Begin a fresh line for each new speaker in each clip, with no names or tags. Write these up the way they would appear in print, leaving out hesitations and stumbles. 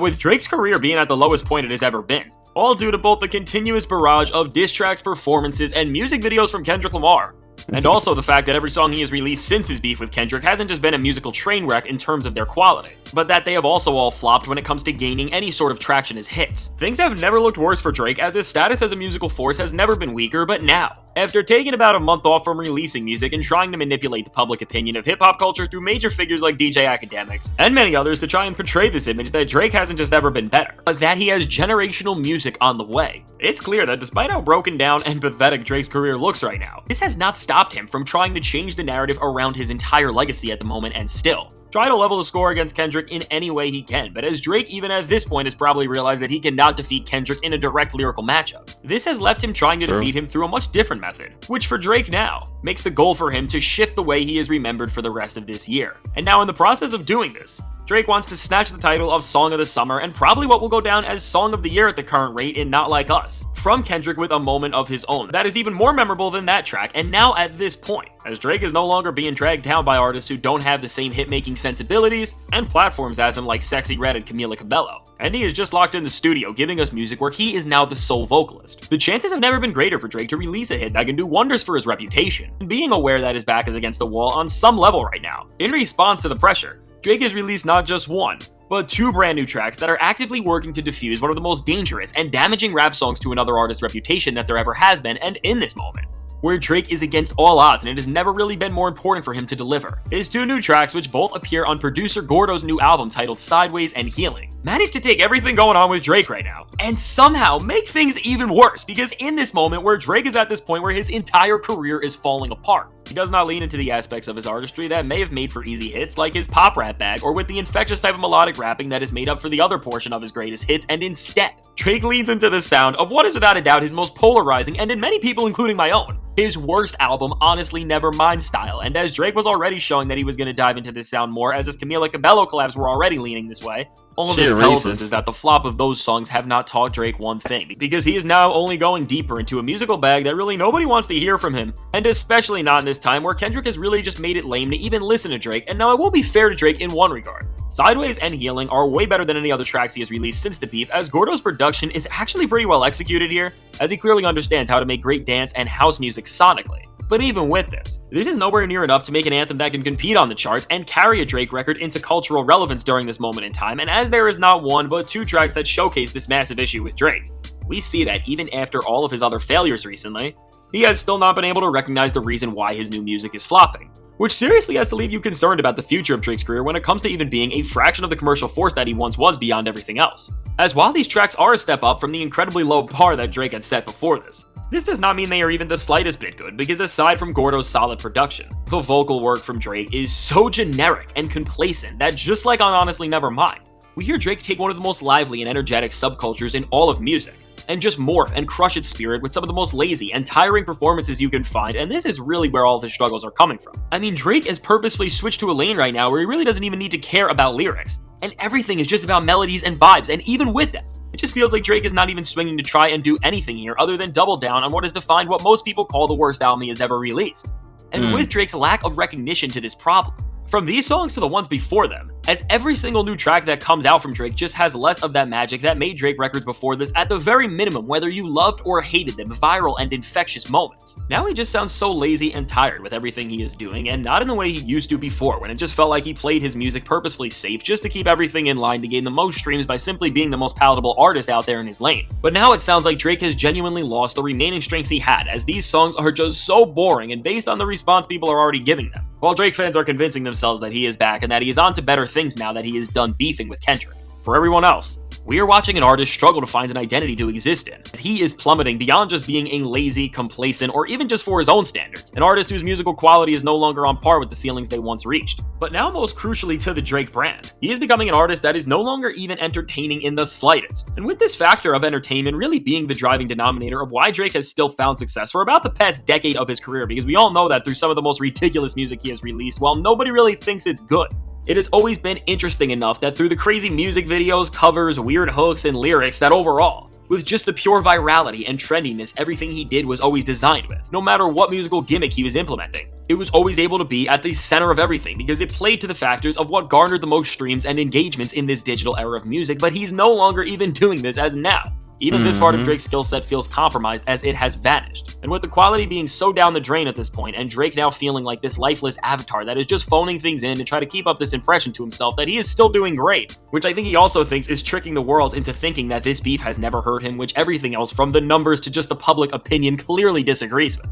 with Drake's career being at the lowest point it has ever been, all due to both the continuous barrage of diss tracks, performances, and music videos from Kendrick Lamar. And also the fact that every song he has released since his beef with Kendrick hasn't just been a musical train wreck in terms of their quality, but that they have also all flopped when it comes to gaining any sort of traction as hits. Things have never looked worse for Drake, as his status as a musical force has never been weaker, but now, after taking about a month off from releasing music and trying to manipulate the public opinion of hip-hop culture through major figures like DJ Academics and many others to try and portray this image that Drake hasn't just ever been better, but that he has generational music on the way, it's clear that despite how broken down and pathetic Drake's career looks right now, this has not stopped him from trying to change the narrative around his entire legacy at the moment and still try to level the score against Kendrick in any way he can, but as Drake even at this point has probably realized that he cannot defeat Kendrick in a direct lyrical matchup. This has left him trying to defeat him through a much different method, which for Drake now makes the goal for him to shift the way he is remembered for the rest of this year. And now in the process of doing this, Drake wants to snatch the title of Song of the Summer and probably what will go down as Song of the Year at the current rate in Not Like Us, from Kendrick with a moment of his own that is even more memorable than that track. And now at this point, as Drake is no longer being dragged down by artists who don't have the same hit-making sensibilities and platforms as him like Sexy Red and Camila Cabello, and he is just locked in the studio giving us music where he is now the sole vocalist. The chances have never been greater for Drake to release a hit that can do wonders for his reputation, and being aware that his back is against the wall on some level right now. In response to the pressure, Drake has released not just one, but two brand new tracks that are actively working to diffuse one of the most dangerous and damaging rap songs to another artist's reputation that there ever has been, and in this moment, where Drake is against all odds and it has never really been more important for him to deliver. His two new tracks, which both appear on producer Gordo's new album titled Sideways and Healing, managed to take everything going on with Drake right now and somehow make things even worse, because in this moment where Drake is at this point where his entire career is falling apart, he does not lean into the aspects of his artistry that may have made for easy hits like his pop rap bag or with the infectious type of melodic rapping that is made up for the other portion of his greatest hits, and instead, Drake leans into the sound of what is without a doubt his most polarizing and in many people including my own, his worst album, Honestly Nevermind style. And as Drake was already showing that he was going to dive into this sound more, as his Camila Cabello collabs were already leaning this way, all of this tells us is that the flop of those songs have not taught Drake one thing, because he is now only going deeper into a musical bag that really nobody wants to hear from him, and especially not in this time where Kendrick has really just made it lame to even listen to Drake. And now I will be fair to Drake in one regard. Sideways and Healing are way better than any other tracks he has released since the beef, as Gordo's production is actually pretty well executed here, as he clearly understands how to make great dance and house music sonically. But even with this is nowhere near enough to make an anthem that can compete on the charts and carry a Drake record into cultural relevance during this moment in time. And as there is not one but two tracks that showcase this massive issue with Drake, we see that even after all of his other failures recently, he has still not been able to recognize the reason why his new music is flopping, which seriously has to leave you concerned about the future of Drake's career when it comes to even being a fraction of the commercial force that he once was beyond everything else. As while these tracks are a step up from the incredibly low bar that Drake had set before this does not mean they are even the slightest bit good, because aside from Gordo's solid production, the vocal work from Drake is so generic and complacent that just like on Honestly Nevermind, we hear Drake take one of the most lively and energetic subcultures in all of music and just morph and crush its spirit with some of the most lazy and tiring performances you can find, and this is really where all of his struggles are coming from. I mean, Drake has purposefully switched to a lane right now where he really doesn't even need to care about lyrics, and everything is just about melodies and vibes, and even with that, it just feels like Drake is not even swinging to try and do anything here other than double down on what has defined what most people call the worst album he has ever released. And with Drake's lack of recognition to this problem, from these songs to the ones before them, as every single new track that comes out from Drake just has less of that magic that made Drake records before this at the very minimum, whether you loved or hated them, viral and infectious moments. Now he just sounds so lazy and tired with everything he is doing, and not in the way he used to before, when it just felt like he played his music purposefully safe just to keep everything in line to gain the most streams by simply being the most palatable artist out there in his lane. But now it sounds like Drake has genuinely lost the remaining strengths he had, as these songs are just so boring and based on the response people are already giving them, while Drake fans are convincing themselves that he is back and that he is on to better things now that he is done beefing with Kendrick. For everyone else, we are watching an artist struggle to find an identity to exist in. He is plummeting beyond just being a lazy, complacent, or even just for his own standards, an artist whose musical quality is no longer on par with the ceilings they once reached. But now most crucially to the Drake brand, he is becoming an artist that is no longer even entertaining in the slightest. And with this factor of entertainment really being the driving denominator of why Drake has still found success for about the past decade of his career, because we all know that through some of the most ridiculous music he has released, while nobody really thinks it's good, it has always been interesting enough that through the crazy music videos, covers, weird hooks, and lyrics that overall, with just the pure virality and trendiness everything he did was always designed with, no matter what musical gimmick he was implementing. It was always able to be at the center of everything because it played to the factors of what garnered the most streams and engagements in this digital era of music, but he's no longer even doing this as now. Even this part of Drake's skill set feels compromised as it has vanished. And with the quality being so down the drain at this point, and Drake now feeling like this lifeless avatar that is just phoning things in to try to keep up this impression to himself that he is still doing great, which I think he also thinks is tricking the world into thinking that this beef has never hurt him, which everything else from the numbers to just the public opinion clearly disagrees with.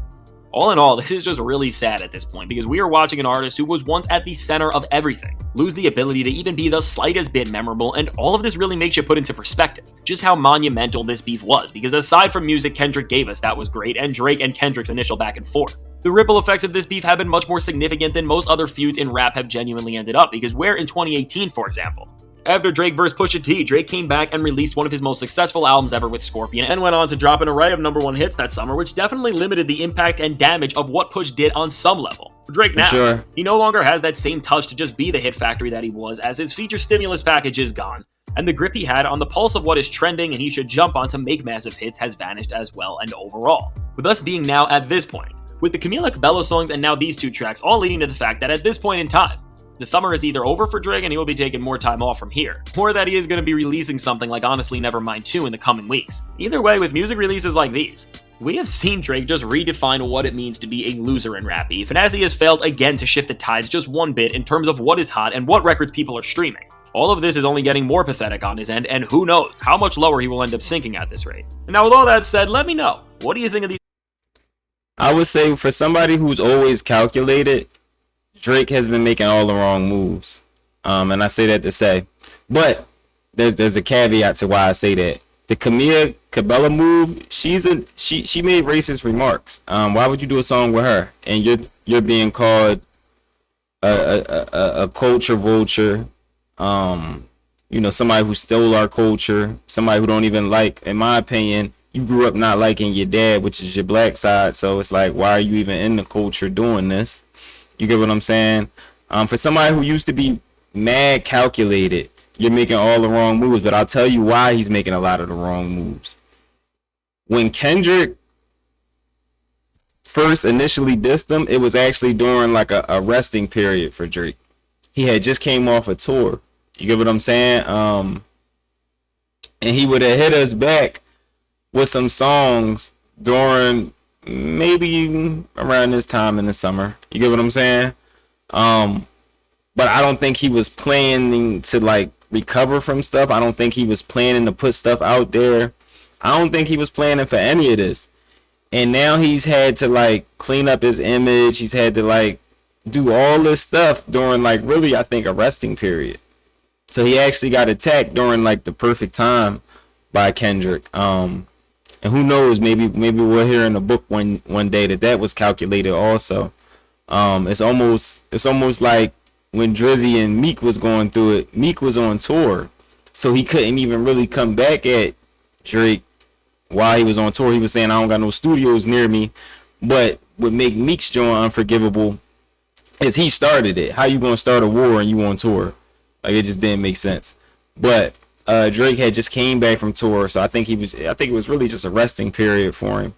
All in all, this is just really sad at this point because we are watching an artist who was once at the center of everything lose the ability to even be the slightest bit memorable, and all of this really makes you put into perspective just how monumental this beef was, because aside from music Kendrick gave us that was great, and Drake and Kendrick's initial back and forth, the ripple effects of this beef have been much more significant than most other feuds in rap have genuinely ended up, because where in 2018, for example, after Drake vs. Pusha T, Drake came back and released one of his most successful albums ever with Scorpion, and went on to drop an array of #1 hits that summer, which definitely limited the impact and damage of what Push did on some level. For Drake now, he no longer has that same touch to just be the hit factory that he was, as his feature stimulus package is gone, and the grip he had on the pulse of what is trending and he should jump on to make massive hits has vanished as well. And overall, with us being now at this point, with the Camila Cabello songs and now these two tracks all leading to the fact that at this point in time, the summer is either over for Drake and he will be taking more time off from here, or that he is going to be releasing something like Honestly Nevermind 2 in the coming weeks. Either way, with music releases like these, we have seen Drake just redefine what it means to be a loser in rap beef, and as he has failed again to shift the tides just one bit in terms of what is hot and what records people are streaming. All of this is only getting more pathetic on his end, and who knows how much lower he will end up sinking at this rate. And now with all that said, let me know, what do you think of these?
I would say for somebody who's always calculated, Drake has been making all the wrong moves. And I say that to say, but there's a caveat to why I say that. The Camila Cabello move, she made racist remarks. Why would you do a song with her? And you're being called a culture vulture, somebody who stole our culture, somebody who don't even like, in my opinion, you grew up not liking your dad, which is your black side, so it's like, why are you even in the culture doing this? You get what I'm saying? For somebody who used to be mad calculated, you're making all the wrong moves, but I'll tell you why he's making a lot of the wrong moves. When Kendrick first initially dissed him, it was actually during like a resting period for Drake. He had just came off a tour. You get what I'm saying? And he would have hit us back with some songs during maybe around this time in the summer. You get what I'm saying? But I don't think he was planning to like recover from stuff. I don't think he was planning to put stuff out there. I don't think he was planning for any of this. And now he's had to like clean up his image. He's had to like do all this stuff during like really, I think, a resting period. So he actually got attacked during like the perfect time by Kendrick. And who knows, maybe we'll hear in the book one day that was calculated also. It's almost like when Drizzy and Meek was going through it, Meek was on tour, so he couldn't even really come back at Drake while he was on tour. He was saying, I don't got no studios near me. But what make Meek's joint unforgivable is he started it. How you gonna start a war and you on tour? Like, it just didn't make sense. But Drake had just came back from tour, so I think it was really just a resting period for him,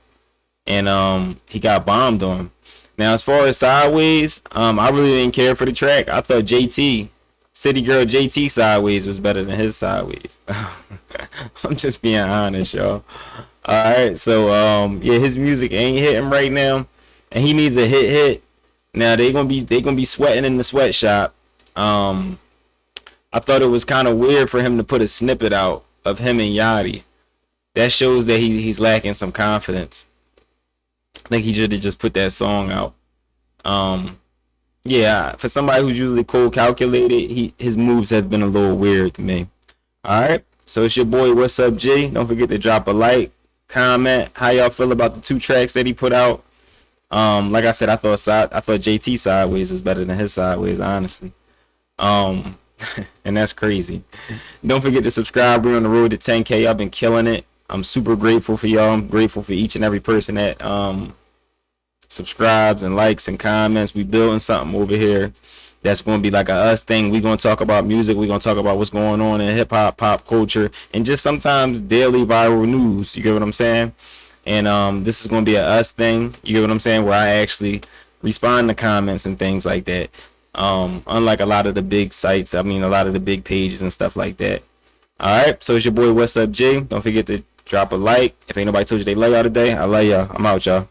and he got bombed on. Now, as far as Sideways, I really didn't care for the track. I thought City Girl JT Sideways was better than his Sideways. I'm just being honest, y'all. All right, so yeah, his music ain't hitting right now, and he needs a hit. Now they gonna be sweating in the sweatshop. I thought it was kind of weird for him to put a snippet out of him and Yachty. That shows that he's lacking some confidence. I think he should have just put that song out. Yeah, for somebody who's usually cold calculated, his moves have been a little weird to me. All right, so it's your boy, What's Up, G? Don't forget to drop a like, comment how y'all feel about the 2 tracks that he put out. Like I said, I thought JT Sideways was better than his Sideways, honestly. And that's crazy. Don't forget to subscribe. We're on the road to 10K. I've been killing it. I'm super grateful for y'all. I'm grateful for each and every person that subscribes and likes and comments. We building something over here that's going to be like a us thing. We're going to talk about music. We're going to talk about what's going on in hip hop, pop culture, and just sometimes daily viral news. You get what I'm saying? And this is going to be a us thing. You get what I'm saying? Where I actually respond to comments and things like that. Unlike a lot of the big sites, I mean, a lot of the big pages and stuff like that. All right. So it's your boy, What's Up, Jay. Don't forget to drop a like. If ain't nobody told you they love y'all today, I love y'all. I'm out, y'all.